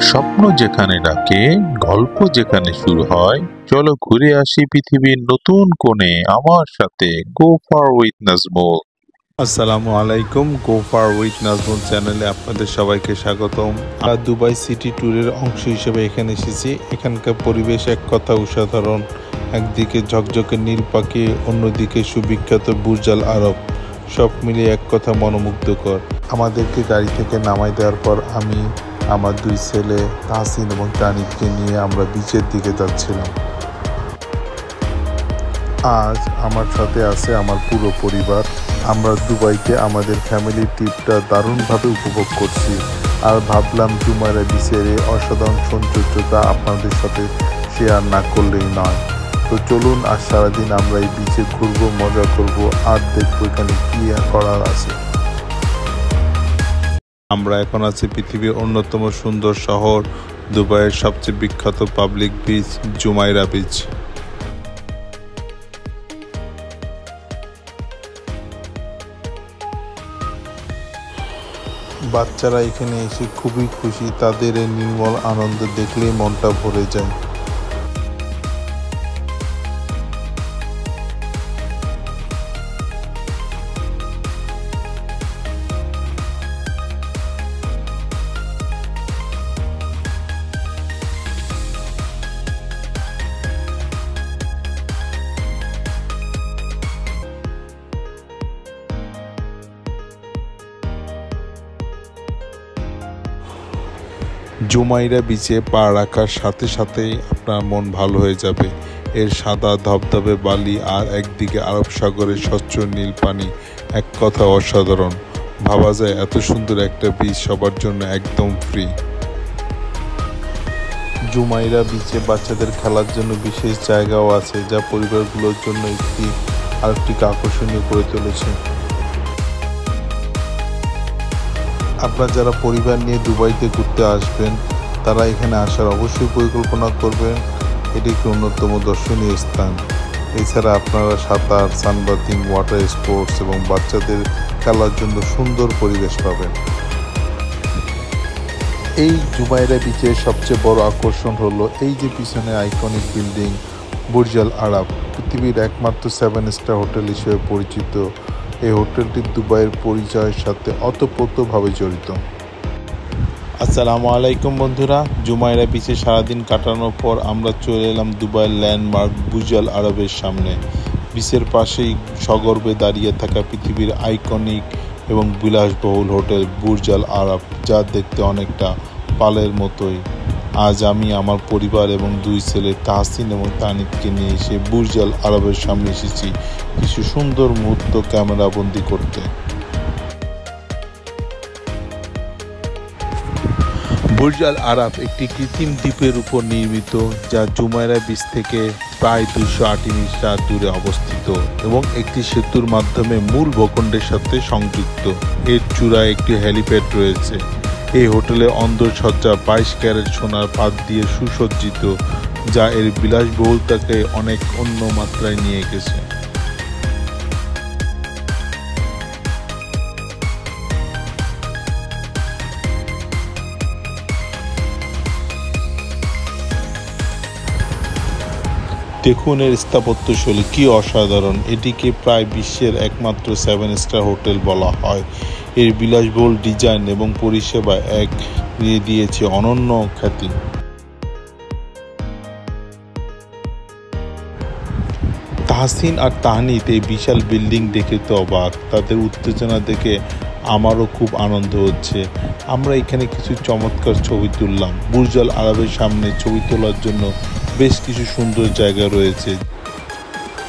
স্বপ্ন যেখানে ডাকে, গল্প যেখানে শুরু হয়, চলো ঘুরে আসি পৃথিবীর নতুন কোণে আমার সাথে। গো ফার উইথ নাজমুল। আসসালামু আলাইকুম। গো ফার উইথ নাজমুল চ্যানেলে আপনাদের সবাইকে স্বাগতম। আমরা দুবাই সিটি ট্যুরের অংশ হিসেবে এখানে এসেছি। এখানকার পরিবেশ এক কথা অসাধারণ। একদিকে ঝকঝকে নীল পাখি, অন্যদিকে সুবিখ্যাত বুর্জ আল আরব, সব মিলিয়ে এক কথা মনোমুগ্ধকর। আমাদেরকে গাড়ি থেকে নামাই দেওয়ার পর আমি, আমার দুই ছেলে তাহসিন এবং তানিককে নিয়ে আমরা বিচের দিকে যাচ্ছিলাম। আজ আমার সাথে আছে আমার পুরো পরিবার। আমরা দুবাইতে আমাদের ফ্যামিলি ট্রিপটা দারুণভাবে উপভোগ করছি, আর ভাবলাম জুমাইরা বিচের এই অসাধারণ সৌন্দর্যতা আপনাদের সাথে শেয়ার না করলেই নয়। তো চলুন, আজ সারাদিন আমরা এই বিচে ঘুরবো, মজা করব, আর দেখবো এখানে কী করার আছে। আমরা এখন আছি পৃথিবীর অন্যতম সুন্দর শহর দুবাইয়ের সবচেয়ে বিখ্যাত পাবলিক বিচ জুমাইরা বিচ। বাচ্চারা এখানে এসে খুবই খুশি, তাদের এই নির্মল আনন্দ দেখলেই মনটা ভরে যায়। জুমাইরা বিচে পা রাখার সাথে সাথেই আপনার মন ভালো হয়ে যাবে। এর সাদা ধবধবে বালি আর একদিকে আরব সাগরের স্বচ্ছ নীল পানি, এক কথা অসাধারণ। ভাবা যায় এত সুন্দর একটা বিচ সবার জন্য একদম ফ্রি। জুমাইরা বিচে বাচ্চাদের খেলার জন্য বিশেষ জায়গাও আছে, যা পরিবারগুলোর জন্য আরেকটি আকর্ষণীয় করে তুলেছে। আপনারা যারা পরিবার নিয়ে দুবাইতে ঘুরতে আসবেন, তারা এখানে আসার অবশ্যই পরিকল্পনা করবেন। এটি একটি অন্যতম দর্শনীয় স্থান। এছাড়া আপনারা সাঁতার, সানবাথিং, ওয়াটার স্পোর্টস এবং বাচ্চাদের খেলার জন্য সুন্দর পরিবেশ পাবেন। এই জুমাইরা বিচের সবচেয়ে বড় আকর্ষণ হলো এই যে পিছনে আইকনিক বিল্ডিং বুর্জ আল আরব, পৃথিবীর একমাত্র 7 স্টার হোটেল হিসেবে পরিচিত। এই হোটেলটি দুবাইয়ের পরিচয়ের সাথে ওতপ্রোতভাবে জড়িত। আসসালামু আলাইকুম বন্ধুরা, জুমাইরা বিচে সারাদিন কাটানোর পর আমরা চলে এলাম দুবাইয়ের ল্যান্ডমার্ক বুর্জ আল আরবের সামনে। বিচের পাশেই সগর্বে দাঁড়িয়ে থাকা পৃথিবীর আইকনিক এবং বিলাসবহুল হোটেল বুর্জ আল আরব, যা দেখতে অনেকটা পালের মতোই। আজ আমি আমার পরিবার এবং দুই ছেলে তাহসিন এবং তানিককে নিয়ে এসে বুর্জ আল আরবের সামনে এসেছি কিছু সুন্দর মুহূর্ত ক্যামেরা বন্দি করতে। বুর্জ আল আরব একটি কৃত্রিম দ্বীপের উপর নির্মিত, যা জুমাইরা বিচ থেকে প্রায় 208 মিটার দূরে অবস্থিত এবং একটি সেতুর মাধ্যমে মূল ভূখণ্ডের সাথে সংযুক্ত। এর চূড়ায় একটি হেলিপ্যাড রয়েছে। এই হোটেলের অন্দরসজ্জা 22 ক্যারেট সোনার পাত দিয়ে সুসজ্জিত, যা এর বিলাসবহুলতাকে অনেক অন্য মাত্রায় নিয়ে গেছে। দেখুন এর স্থাপত্যশৈলী কি অসাধারণ। এটিকে প্রায় বিশ্বের একমাত্র 7 স্টার হোটেল বলা হয়। এর বিলাসবহুল ডিজাইন এবং পরিষেবা দিয়ে দিয়েছে অনন্য খ্যাতি। তাহসিন আর তাহনিত এই বিশাল বিল্ডিং দেখে তো অবাক। তাদের উত্তেজনা দেখে আমারও খুব আনন্দ হচ্ছে। আমরা এখানে কিছু চমৎকার ছবি তুললাম। বুর্জ আল আরবের সামনে ছবি তোলার জন্য বেশ কিছু সুন্দর জায়গা রয়েছে।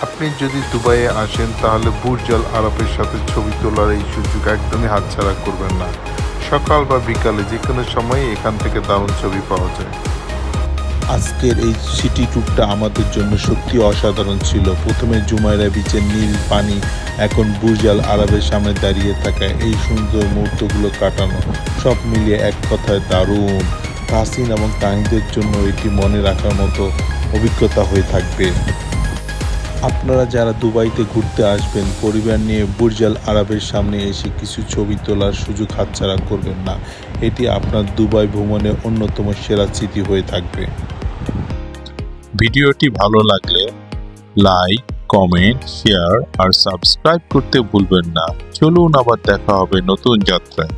আপনি যদি দুবাইয়ে আসেন, তাহলে বুর্জ আল আরবের সাথে ছবি তোলার এই সুযোগ একদমই হাতছাড়া করবেন না। সকাল বা বিকালে যে কোনো সময় এখান থেকে দারুণ ছবি পাওয়া যায়। আজকের এই সিটি ট্যুরটা আমাদের জন্য সত্যি অসাধারণ ছিল। প্রথমে জুমাইরা বিচের নীল পানি, এখন বুর্জ আল আরবের সামনে দাঁড়িয়ে থাকা এই সুন্দর মুহূর্তগুলো কাটানো, সব মিলিয়ে এক কথায় দারুণ। তাহসিন এবং তাহিদের জন্য এটি মনে রাখার মতো অভিজ্ঞতা হয়ে থাকবে। আপনারা যারা দুবাইতে ঘুরতে আসবেন পরিবার নিয়ে বুর্জ আল আরাবের সামনে এসে কিছু ছবি তোলার সুযোগ হাতছাড়া করবেন না। এটি আপনার দুবাই ভ্রমণের অন্যতম সেরা স্মৃতি হয়ে থাকবে। ভিডিওটি ভালো লাগলে লাইক, কমেন্ট, শেয়ার আর সাবস্ক্রাইব করতে ভুলবেন না। চলুন আবার দেখা হবে নতুন যাত্রায়।